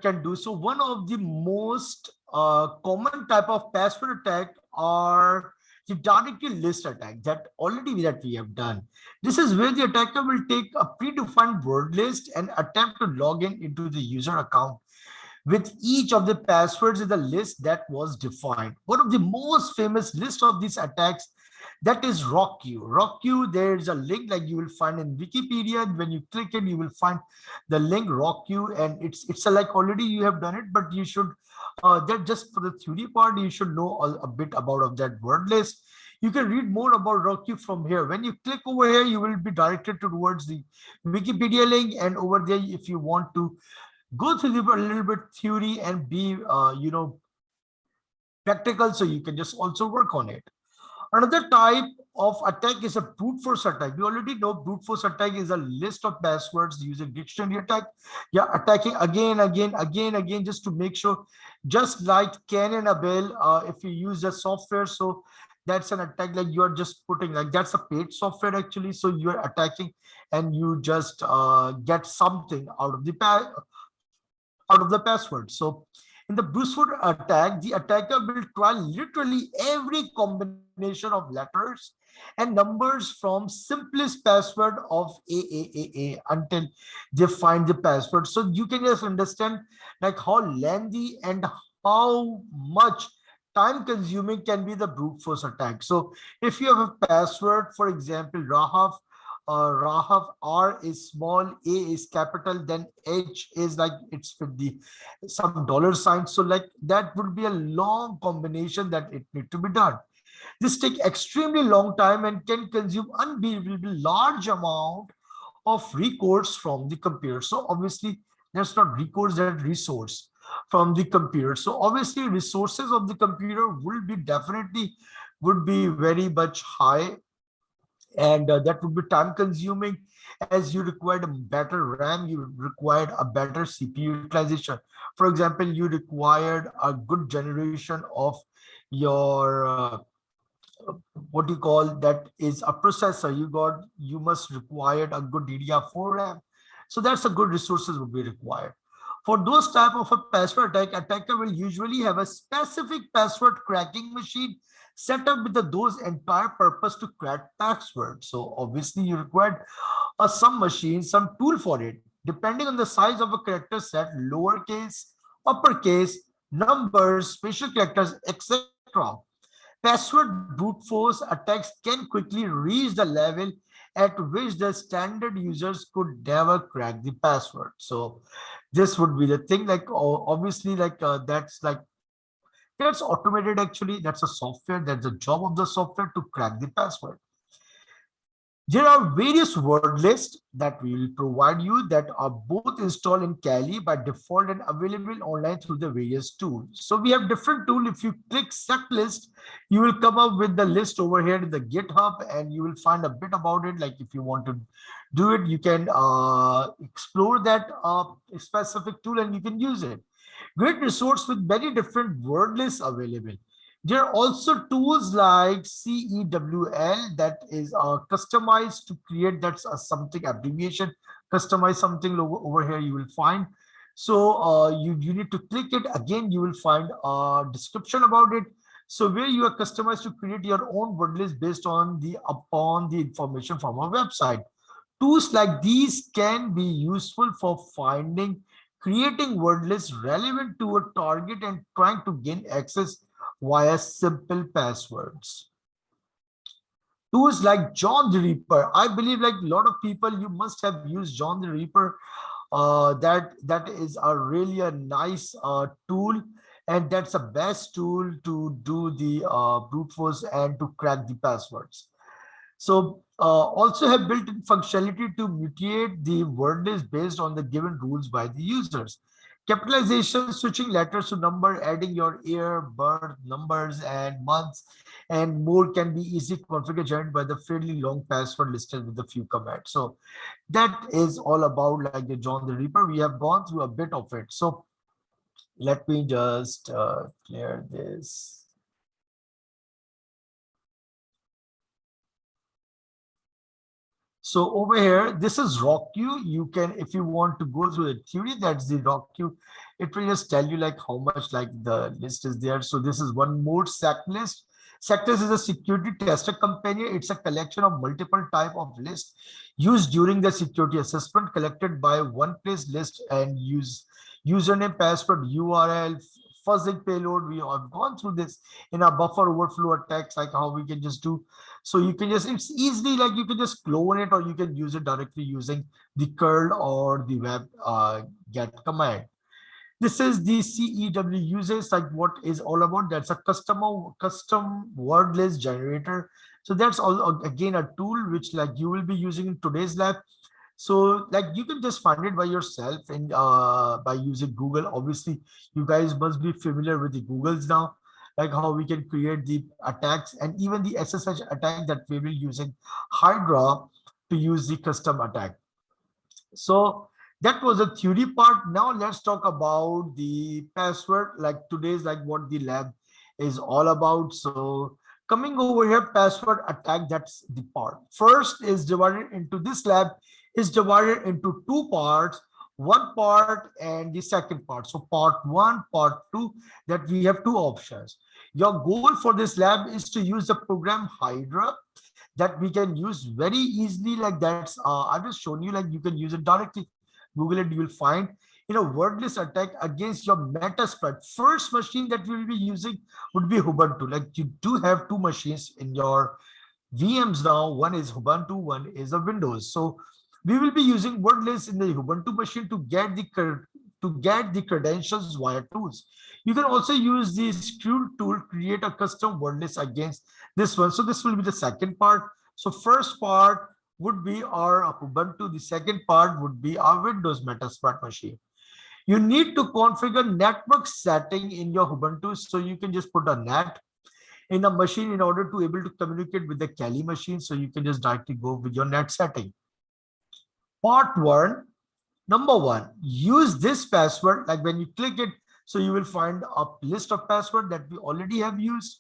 can do. So one of the most common type of password attack are the directory list attack that we have done. This is where the attacker will take a predefined word list and attempt to log in into the user account with each of the passwords in the list that was defined. One of the most famous list of these attacks, that is RockQ. RockQ, there's a link like you will find in Wikipedia. When you click it, you will find the link RockQ, and it's a, like already you have done it, but you should that just for the theory part, you should know a bit about of that word list. You can read more about RockQ from here. When you click over here, you will be directed towards the Wikipedia link, and over there, if you want to go through a little bit theory and be practical, so you can just also work on it. Another type of attack is a brute force attack. We already know brute force attack is a list of passwords using dictionary attack. Yeah, attacking again, just to make sure, just like Cain and Abel, if you use the software, so that's an attack like you are just putting, like that's a paid software actually. So you are attacking and you just get something out of the password. So in the brute force attack, the attacker will try literally every combination of letters and numbers from simplest password of AAAA until they find the password. So you can just understand like how lengthy and how much time consuming can be the brute force attack. So if you have a password, for example, Rahav, R is small, A is capital, then H is like it's with the some dollar signs. So like that would be a long combination that it need to be done. This take extremely long time and can consume unbelievably large amount of recourse from the computer. So obviously there's not recourse, that resource from the computer. So obviously resources of the computer will be definitely would be very much high, and that would be time consuming, as you required a better RAM, you required a better CPU utilization. For example, you required a good generation of your what you call that is a processor. You must required a good DDR4 RAM. So that's a good resources would be required. For those type of a password attack, attacker will usually have a specific password cracking machine set up with those entire purpose to crack passwords. So obviously you required some machine, some tool for it, depending on the size of a character set, lowercase, uppercase, numbers, special characters, etc. Password brute force attacks can quickly reach the level at which the standard users could never crack the password. So this would be the thing, like obviously like that's automated actually. That's a software, that's the job of the software to crack the password. There are various word lists that we will provide you that are both installed in Kali by default and available online through the various tools. So we have different tools. If you click set list, you will come up with the list over here in the GitHub, and you will find a bit about it. Like if you want to do it, you can explore that specific tool and you can use it. Great resource with many different word lists available. There are also tools like CEWL that is customized to create that's a something abbreviation, customize something over here you will find. So you need to click it again, you will find a description about it. So where you are customized to create your own word list based on the information from our website. Tools like these can be useful for finding, creating word lists relevant to a target and trying to gain access via simple passwords. Tools like John the Reaper. I believe like a lot of people, you must have used John the Reaper. That is a really a nice tool, and that's the best tool to do the brute force and to crack the passwords. So also have built-in functionality to mutate the word list based on the given rules by the users. Capitalization, switching letters to number, adding your year, birth, numbers, and months, and more can be easily configured by the fairly long password listed with a few commands. So that is all about like the John the Reaper. We have gone through a bit of it. So let me just clear this. So over here, this is RockQ. You can, if you want to go through the theory, that's the RockQ. It will just tell you like how much like the list is there. So this is one more SAC list. SAClist is a security tester companion. It's a collection of multiple type of lists used during the security assessment, collected by one place list and use username, password, URL, fuzzing payload. We have gone through this in a buffer overflow attacks, like how we can just do. So you can just, it's easily like you can just clone it, or you can use it directly using the curl or the web get command. This is the CEW uses, like what is all about. That's a custom word list generator. So that's all again a tool which like you will be using in today's lab. So like you can just find it by yourself and by using Google. Obviously, you guys must be familiar with the Googles now, like how we can create the attacks and even the SSH attack that we will using Hydra to use the custom attack. So that was the theory part. Now let's talk about the password, like today's like what the lab is all about. So coming over here, password attack, that's the part. First is divided into this lab is divided into two parts, one part and the second part. So part one, part two, that we have two options. Your goal for this lab is to use the program Hydra that we can use very easily. Like that's I've just shown you, like you can use it directly. Google it, you will find in a wordless attack against your Metasploit. First machine that we will be using would be Ubuntu. Like you do have two machines in your VMs now. One is Ubuntu, one is a Windows. So we will be using wordless in the Ubuntu machine to get the credentials via tools. You can also use the screw tool, create a custom wordless against this one. So this will be the second part. So first part would be our Ubuntu. The second part would be our Windows Metasploit machine. You need to configure network setting in your Ubuntu. So you can just put a NAT in a machine in order to able to communicate with the Kali machine. So you can just directly go with your NAT setting. Part one, number one, use this password. Like when you click it, so you will find a list of password that we already have used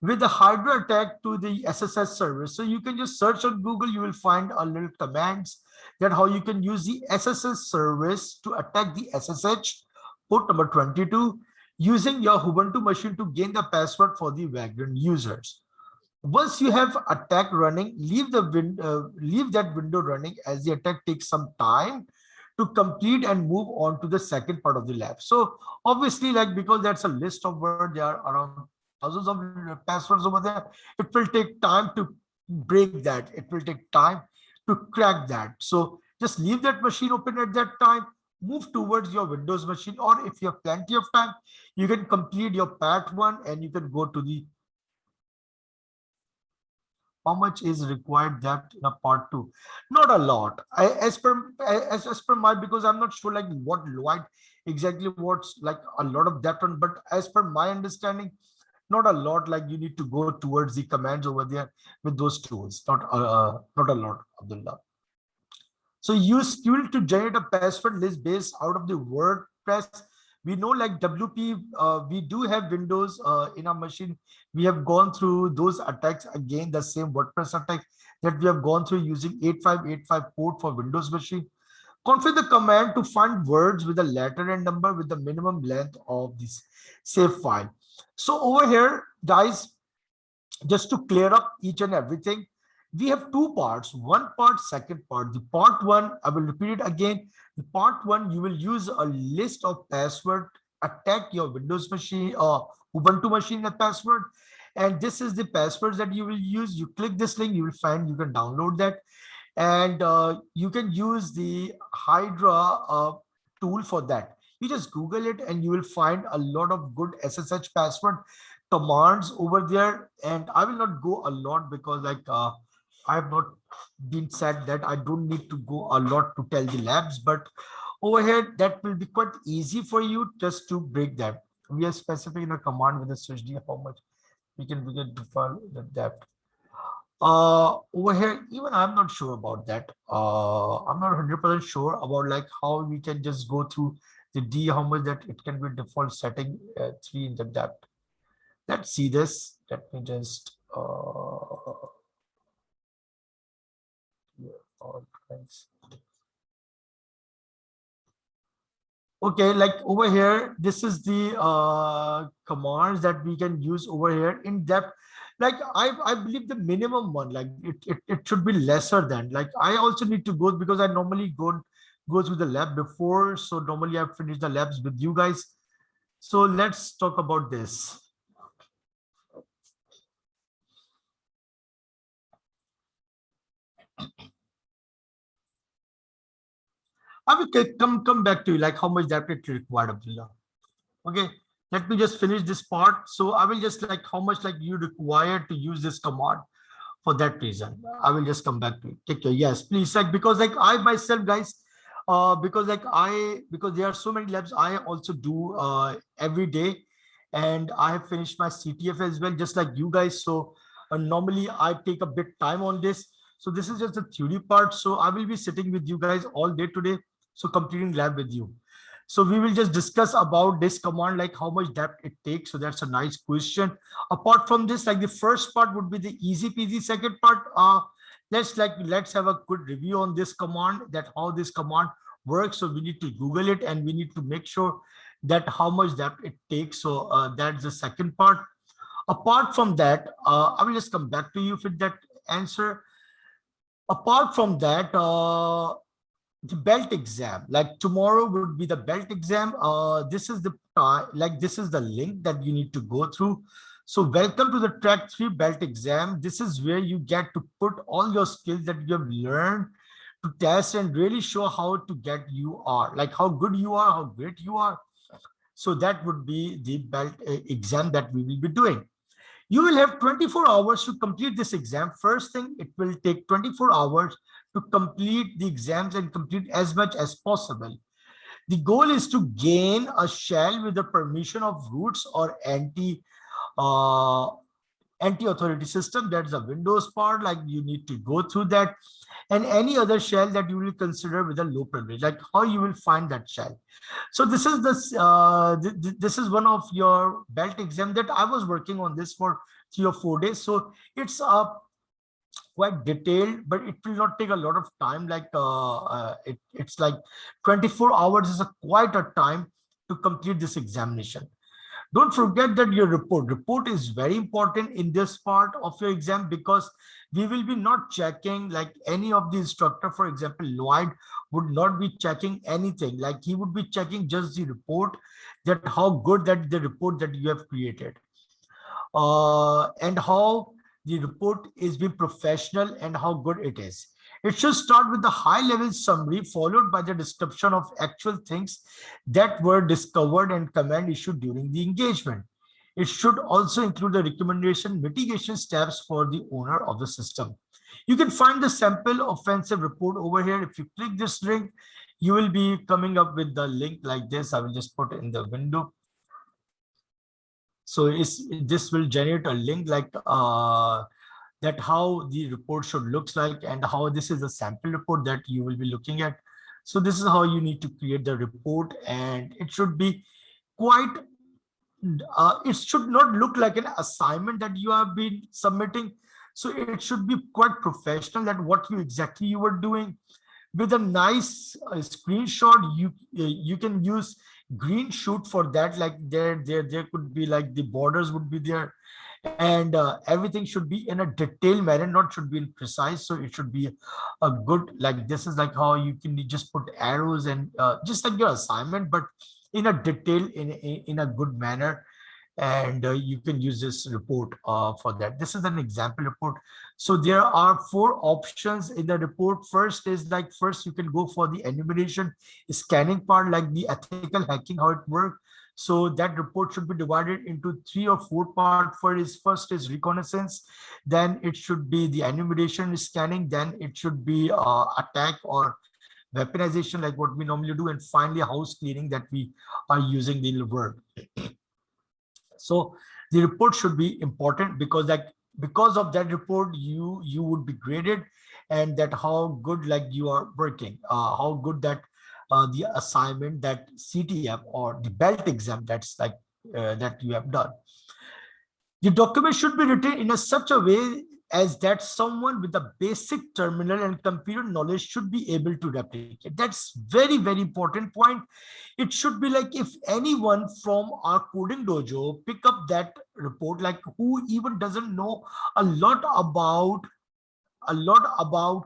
with the Hydra attack to the SSH service. So you can just search on Google, you will find a little commands that how you can use the SSH service to attack the SSH port number 22 using your Ubuntu machine to gain the password for the Vagrant users. Once you have attack running, leave that window running, as the attack takes some time to complete and move on to the second part of the lab. So obviously, like because that's a list of words, there are around thousands of passwords over there. It will take time to break that. It will take time to crack that. So just leave that machine open at that time. Move towards your Windows machine, or if you have plenty of time, you can complete your part one and you can go to the how much is required depth in a part two. Not a lot. As per my, because I'm not sure like what Lloyd exactly what's like a lot of depth on, but as per my understanding, not a lot. Like you need to go towards the commands over there with those tools. Not a lot, Abdullah. So use tool to generate a password list based out of the WordPress. We know like WP, we do have Windows in our machine. We have gone through those attacks again, the same WordPress attack that we have gone through using 8585 port for Windows machine. Configure the command to find words with a letter and number with the minimum length of this save file. So over here, guys, just to clear up each and everything, we have two parts. One part, second part. The part one, I will repeat it again. The part one, you will use a list of password, attack your Windows machine or Ubuntu machine the password. And this is the passwords that you will use. You click this link, you will find, you can download that. And you can use the Hydra tool for that. You just Google it and you will find a lot of good SSH password commands over there. And I will not go a lot because like I have not been said that I don't need to go a lot to tell the labs, but over here that will be quite easy for you just to break them. We are specific in a command with a switch D how much we can define that. Over here, even I'm not sure about that. I'm not 100% sure about like how we can just go through the D how much that it can be default setting 3 in the depth. Let's see this. Let me just Okay, like over here, this is the commands that we can use over here in depth. Like I believe the minimum one, like it should be lesser than, like I also need to go because I normally go through the lab before. So normally I've finished the labs with you guys. So let's talk about this. I will come back to you, like how much depth it required, Abdullah. Okay, let me just finish this part. So I will just like how much like you require to use this command. For that reason, I will just come back to it. Take care. Yes, please. Like because like I myself, guys, because there are so many labs I also do every day, and I have finished my CTF as well, just like you guys. So normally I take a bit time on this. So this is just the theory part. So I will be sitting with you guys all day today. So completing lab with you. So we will just discuss about this command, like how much depth it takes. So that's a nice question. Apart from this, like the first part would be the easy peasy. Second part, let's have a good review on this command, that how this command works. So we need to Google it and we need to make sure that how much depth it takes. So that's the second part. Apart from that, I will just come back to you with that answer. Apart from that, the belt exam, like tomorrow would be the belt exam. This is the this is the link that you need to go through. So welcome to the track 3 belt exam. This is where you get to put all your skills that you have learned to test and really show how to get you are, like how good you are, how great you are. So that would be the belt exam that we will be doing. You will have 24 hours to complete this exam. First thing, it will take 24 hours to complete the exams and complete as much as possible. The goal is to gain a shell with the permission of roots or uh, anti-authority system. That's the Windows part, like you need to go through that, and any other shell that you will consider with a low privilege, like how you will find that shell. So this is one of your belt exam that I was working on this for 3 or 4 days. So it's quite detailed, but it will not take a lot of time. Like it's like 24 hours is a quite a time to complete this examination. Don't forget that your report is very important in this part of your exam, because we will be not checking like any of the instructor. For example, Lloyd would not be checking anything, like he would be checking just the report, that how good that the report that you have created, and how the report is being professional and how good it is. It should start with the high level summary followed by the description of actual things that were discovered and command issued during the engagement. It should also include the recommendation mitigation steps for the owner of the system. You can find the sample offensive report over here. If you click this link, you will be coming up with the link like this. I will just put it in the window. So this will generate a link like that how the report should looks like, and how this is a sample report that you will be looking at. So this is how you need to create the report, and it should be quite it should not look like an assignment that you have been submitting. So it should be quite professional, that what you exactly you were doing, with a nice screenshot. You can use green shoot for that, like there could be like the borders would be there, and everything should be in a detailed manner, not should be in precise. So it should be a good, like this is like how you can just put arrows and just like your assignment, but in a detail, in a good manner. And you can use this report for that. This is an example report. So there are 4 options in the report. First is like, first you can go for the enumeration scanning part, like the ethical hacking, how it works. So that report should be divided into 3 or 4 parts. First is reconnaissance, then it should be the enumeration scanning, then it should be attack or weaponization, like what we normally do, and finally house cleaning, that we are using the word. So the report should be important, because like because of that report you would be graded, and that how good like you are working, how good that the assignment, that CTF or the belt exam, that's that you have done. The document should be written in such a way as that someone with a basic terminal and computer knowledge should be able to replicate. That's very, very important point. It should be like if anyone from our coding dojo pick up that report, like who even doesn't know a lot about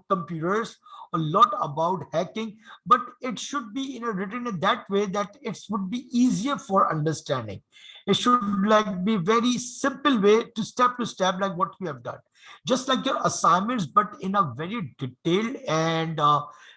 computers, a lot about hacking, but it should be written in that way that it would be easier for understanding. It should like be very simple way to step like what you have done, just like your assignments, but in a very detailed and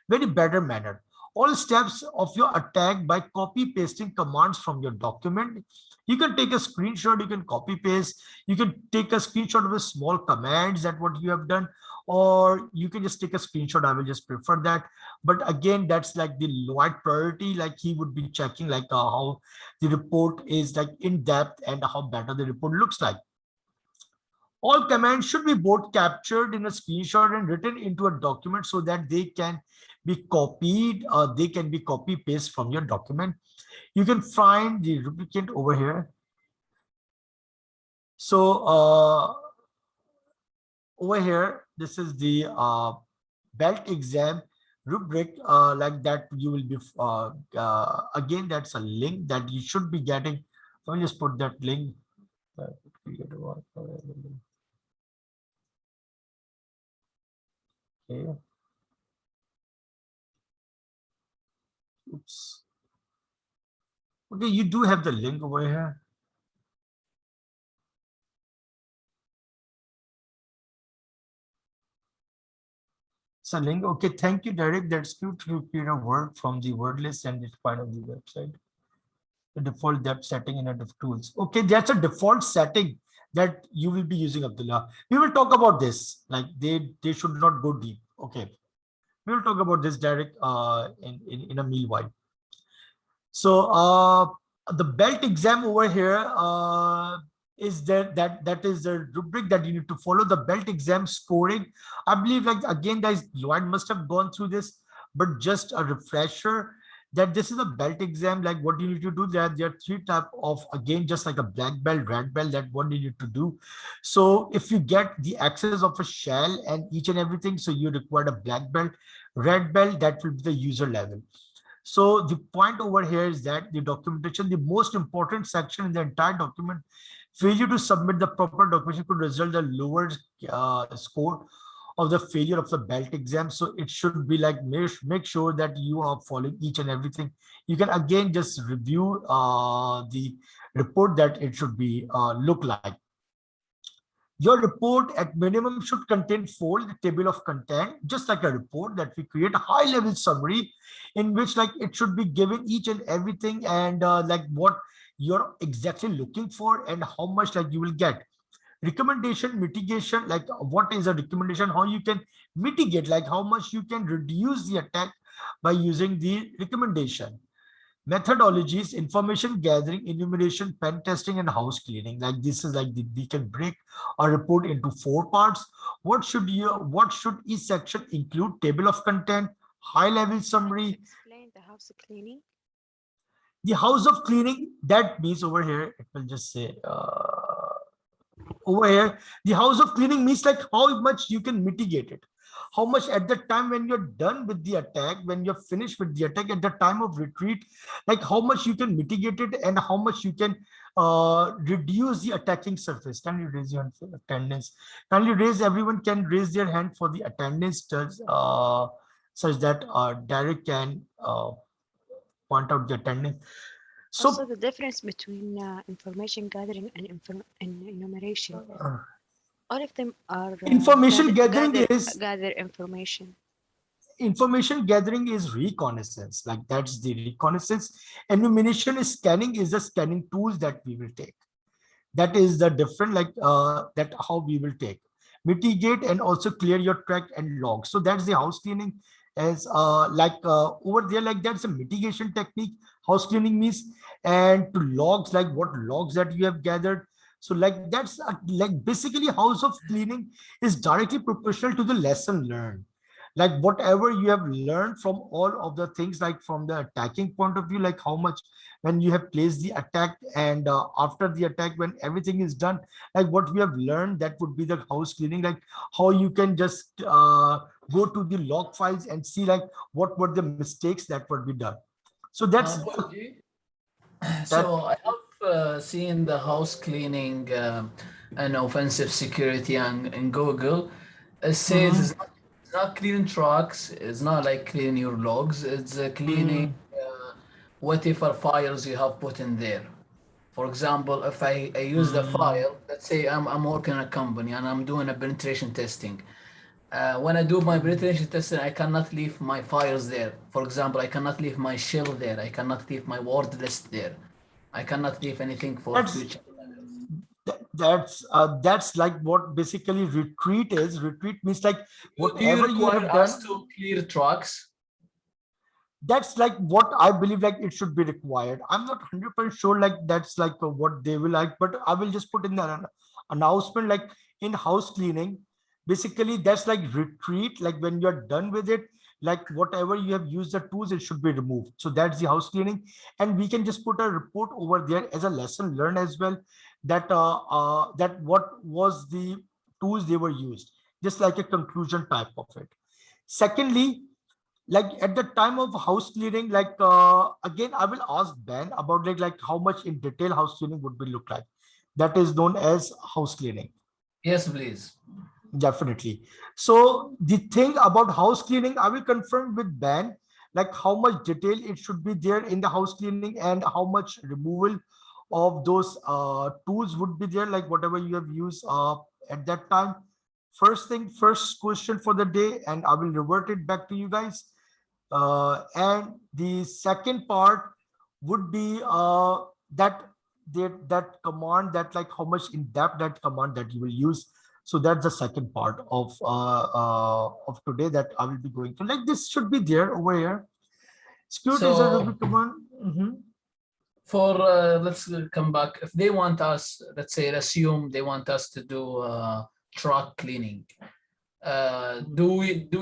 very better manner. All steps of your attack by copy pasting commands from your document. You can take a screenshot, you can copy paste, you can take a screenshot of a small commands that what you have done, or you can just take a screenshot. I will just prefer that. But again, that's like the Lloyd priority, like he would be checking like how the report is like in depth and how better the report looks like. All commands should be both captured in a screenshot and written into a document so that they can be copied, they can be copy paste from your document. You can find the replicant over here. So over here, this is the belt exam rubric, like that you will be again, that's a link that you should be getting. So I'll just put that link. Okay. Oops. Okay, you do have the link over here. It's a link. Okay, thank you, Derek. That's good to create a word from the word list and it's part of the website. The default depth setting in a tools. Okay, that's a default setting that you will be using, Abdullah. We will talk about this. Like they should not go deep. Okay, we will talk about this, Derek, in a meanwhile. So the belt exam over here is that is the rubric that you need to follow. The belt exam scoring, I believe, like again guys, Lloyd must have gone through this, but just a refresher that this is a belt exam. Like what you need to do, there are three type of, again, just like a black belt, red belt, that what you need to do. So if you get the access of a shell and each and everything, so you require a black belt. Red belt, that will be the user level. So the point over here is that the documentation, the most important section in the entire document, failure to submit the proper documentation could result in a lower score of the failure of the belt exam. So it should be like, make sure that you are following each and everything. You can again just review the report that it should be look like. Your report at minimum should contain fold table of content, just like a report that we create a high level summary in which like it should be given each and everything and like what you're exactly looking for and how much like you will get. Recommendation, mitigation, like what is a recommendation, how you can mitigate, like how much you can reduce the attack by using the recommendation. Methodologies, information gathering, enumeration, pen testing, and house cleaning. Like this is like we can break a report into 4 parts. What should each section include? Table of content, high level summary. Explain the house cleaning. The house of cleaning, that means over here, it will just say over here, the house of cleaning means like how much you can mitigate it. How much at the time when you're done with the attack, when you're finished with the attack, at the time of retreat, like how much you can mitigate it and how much you can reduce the attacking surface. Can you raise your hand for attendance? Can you raise, everyone can raise their hand for the attendance, such that Derek can point out the attendance. Also, So the difference between information gathering and enumeration. All of them are information gathering is gather information. information gathering is reconnaissance, like that's the reconnaissance. Enumeration is scanning, is the scanning tools that we will take. That is the different, like that how we will take. Mitigate and also clear your track and log. So that's the house cleaning, as like over there, like that's a mitigation technique. House cleaning means, and to logs, like what logs that you have gathered. So like like basically house of cleaning is directly proportional to the lesson learned. like whatever you have learned from all of the things, like from the attacking point of view, like how much when you have placed the attack, and after the attack, when everything is done, like what we have learned, that would be the house cleaning, like how you can just go to the log files and see like what were the mistakes that would be done. So that's Apology. that. So I have seen the house cleaning and offensive security in Google. It says Mhm. it's not cleaning trucks. It's not like cleaning your logs. It's cleaning Mhm. whatever files you have put in there. For example, if I use the Mhm. file, let's say I'm working in a company and I'm doing a penetration testing. When I do my penetration testing, I cannot leave my files there. For example, I cannot leave my shell there. I cannot leave my word list there. I cannot leave anything for That's future. that's like what basically retreat is. Retreat means like Do you whatever you require have us done, to clear trucks? that's like what I believe like it should be required. I'm not 100% sure like that's like what they will like, but I will just put in an announcement like in house cleaning. Basically, that's like retreat, like when you're done with it, like whatever you have used the tools, it should be removed. So that's the house cleaning. And we can just put a report over there as a lesson learned as well, that that what was the tools they were used, just like a conclusion type of it. Secondly, like at the time of house cleaning, like again I will ask Ben about like how much in detail house cleaning would be look like, that is known as house cleaning. Yes, please. Definitely. So the thing about house cleaning, I will confirm with Ben like how much detail it should be there in the house cleaning, and how much removal of those tools would be there, like whatever you have used at that time. First thing, first question for the day, and I will revert it back to you guys. And the second part would be that command, that like how much in depth that command that you will use. So that's the second part of today that I will be going to. Like this should be there over here. Security is a So Ruby command. Mhm. for let's come back. If they want us, let's say, assume they want us to do truck cleaning. Do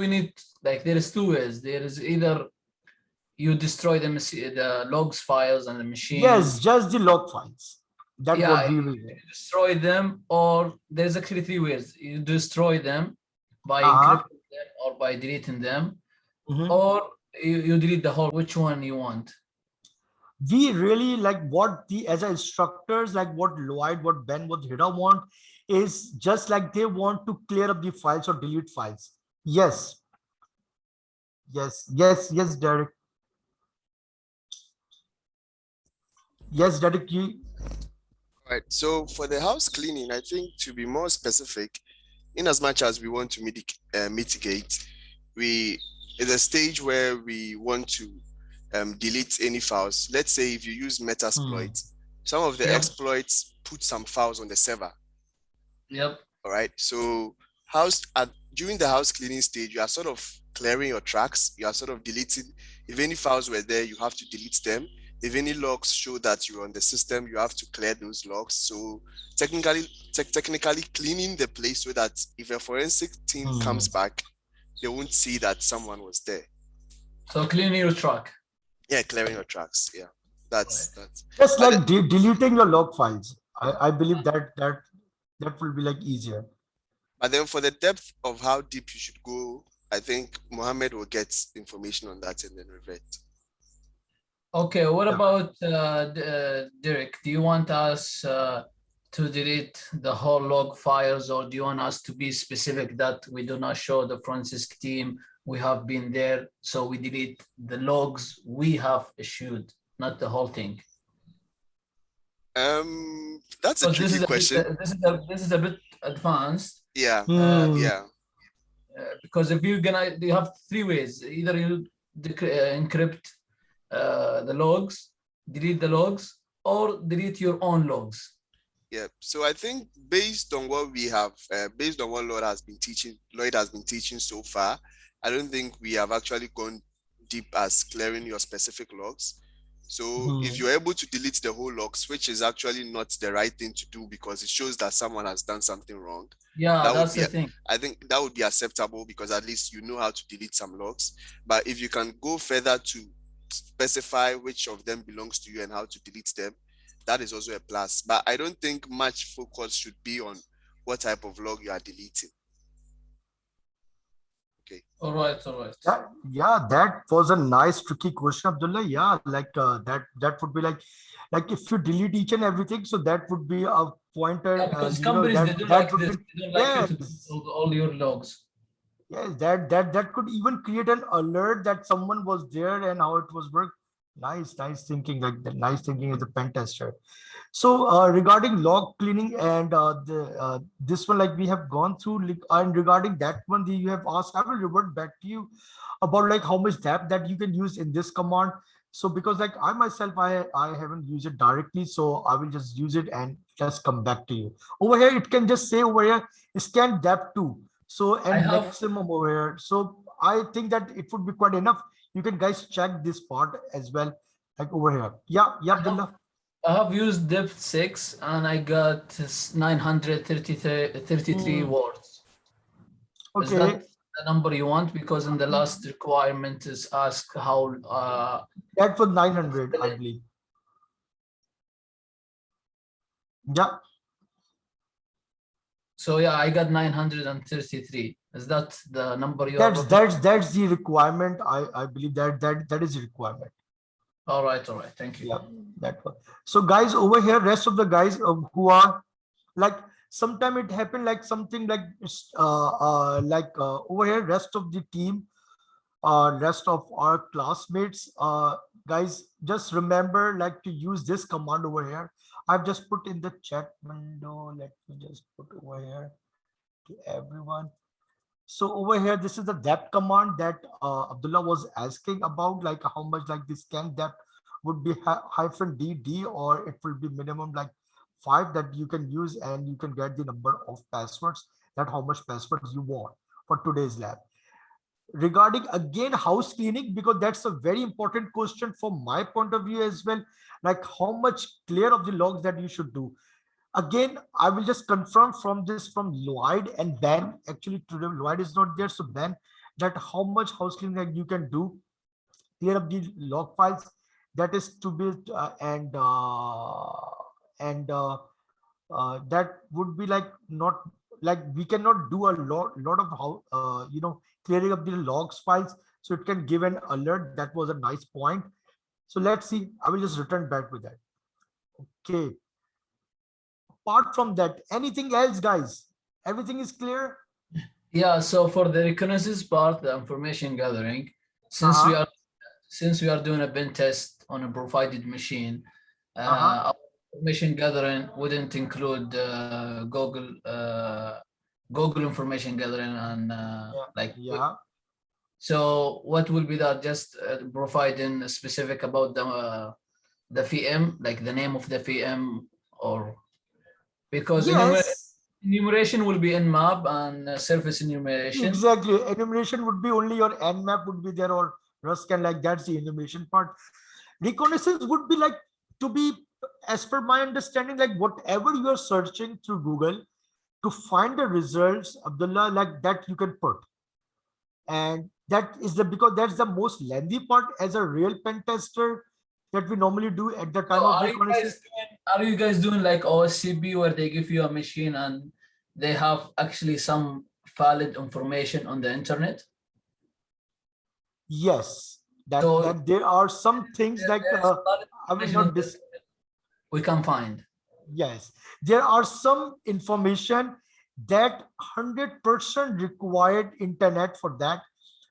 we need, like, there is two ways. There is either you destroy the logs files and the Yes, machine. just the log files. That Yeah, what we will you do. destroy them, or there's actually three ways. You destroy them by Uh-huh. encrypting them or by deleting them, Mhm. or you delete the whole. Which one you want? We really like what the as instructors, like what Lloyd, what Ben, what Hira want is just like they want to clear up the files or delete files. Yes, yes, Derek. Yes, Derek. You, Right. So for the house cleaning, I think to be more specific, in as much as we want to mitigate, we is a stage where we want to delete any files. Let's say if you use hmm, Metasploit, some of the Yep. exploits put some files on the server. Yep. All right. So during the house cleaning stage, you are sort of clearing your tracks. You are sort of deleting. If any files were there, you have to delete them. If any logs show that you're on the system, you have to clear those logs. So technically cleaning the place so that if a forensic team hmm. comes back, they won't see that someone was there. So clean your truck. Yeah, clearing your tracks. Yeah, Right. that's. Just But like deleting your log files. I believe that will be like easier. But then for the depth of how deep you should go, I think Mohammed will get information on that and then revert. Okay. What Yeah. about Derek? Do you want us to delete the whole log files, or do you want us to be specific that we do not show the forensic team we have been there, so we delete the logs we have issued, not the whole thing? That's a Because this tricky is a bit question. this is a bit advanced. Yeah, Hmm. yeah. Because if you have three ways: either you encrypt the logs, delete the logs, or delete your own logs. Yeah. So I think based on what we have, based on what Lloyd has been teaching so far, I don't think we have actually gone deep as clearing your specific logs. So Mhm. if you're able to delete the whole logs, which is actually not the right thing to do because it shows that someone has done something wrong, Yeah, that would that's be, the thing. I think that would be acceptable because at least you know how to delete some logs. But if you can go further to specify which of them belongs to you and how to delete them, that is also a plus. But I don't think much focus should be on what type of log you are deleting. Okay. All right, all right. Yeah, that was a nice tricky question, Abdullah. Yeah, like that would be like if you delete each and everything, so that would be a pointer. Yeah, because You know companies they don't that like would this. be, They don't like you to yes. delete all your logs. Yes, that could even create an alert that someone was there and how it was worked. Nice thinking. Like the nice thinking as a pen tester. So regarding log cleaning and this one, like we have gone through, and regarding that one, you have asked, I will revert back to you about like how much depth that you can use in this command. So because like I myself, I haven't used it directly, so I will just use it and just come back to you. Over here, it can just say over here scan depth too. So I and have maximum over here. So I think that it would be quite enough. You can guys check this part as well, like over here. Yeah, I have Abdullah. I have used depth 6 and I got 933 Hmm. words. Is that Okay, the number you want? Because in the last requirement is ask how that was 900, I believe. Yeah, so yeah, I got 933. Is that the number you are that's looking? that's that's the requirement. I believe that is the requirement. All right, thank you. Yeah, that one. So guys over here, rest of the guys who are like sometime it happened like something like over here, rest of the team, rest of our classmates, guys, just remember like to use this command over here. I've just put in the chat window. Let me just put over here to everyone. So over here, this is the depth command that Abdullah was asking about, like how much like the scan depth would be hyphen DD, or it will be minimum like 5 that you can use, and you can get the number of passwords, that how much passwords you want for today's lab. Regarding again house cleaning, because that's a very important question from my point of view as well, like how much clear of the logs that you should do. Again, I will just confirm from this from Lloyd and Ben. Actually, today Lloyd is not there, so Ben, that how much house cleaning that you can do, clear up the log files. That is to be and that would be like not like we cannot do a lot of how clearing up the logs files. So it can give an alert. That was a nice point. So let's see. I will just return back with that. Okay. Apart from that, anything else, guys? Everything is clear? Yeah, so for the reconnaissance part, the information gathering, since we Uh-huh. are doing a bin test on a provided machine, Uh-huh. our information gathering wouldn't include Google information gathering and Yeah. like Yeah. so what will be that? Just providing specific about the VM, like the name of the VM, or because Yes. enumeration will be in map and surface enumeration. Exactly. Enumeration would be only your nmap would be there, or Ruscan, like that's the enumeration part. Reconnaissance would be like to be, as per my understanding, like whatever you're searching through Google to find the results, Abdullah, like that you can put. And that is because that's the most lengthy part as a real pen tester that we normally do at the time So of reconnaissance. are you guys doing like OSCP where they give you a machine and they have actually some valid information on the internet? Yes, So that there are some things like there is valid I will information not on the internet we can find. yes, there are some information that 100% required internet for that.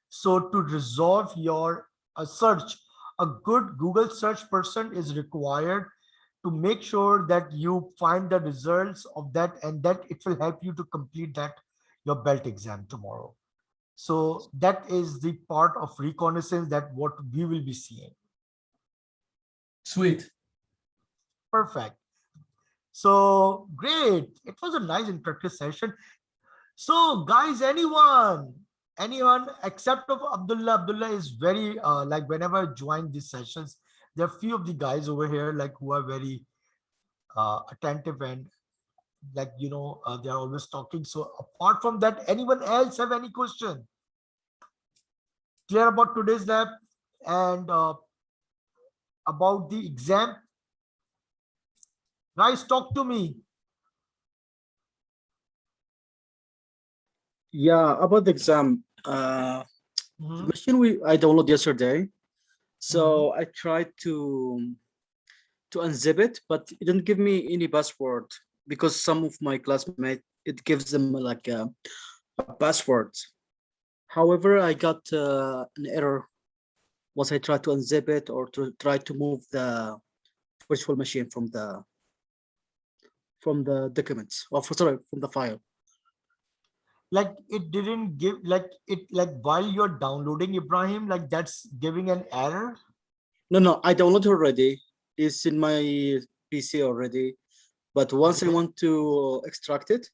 So to resolve your search, a good Google search person is required to make sure that you find the results of that, and that it will help you to complete that your belt exam tomorrow. So that is the part of reconnaissance that what we will be seeing. Sweet. Perfect. So great. It was a nice interactive session. So guys, anyone except of Abdullah. Abdullah is very like whenever I join these sessions, There are few of the guys over here like who are very attentive and like they are always talking. So apart from that, anyone else have any question clear about today's lab and about the exam? Guys, talk to me. Yeah, about the exam. The Mhm. machine I downloaded yesterday. So I tried to unzip it, but it didn't give me any password because some of my classmates it gives them like a password. However, I got an error once I tried to unzip it or to try to move the virtual machine from the documents or sorry from the file. Like it didn't give, like it, like while you're downloading, Ibrahim, like that's giving an error. No, I downloaded already. It's in my PC already. But once I Okay. want to extract it,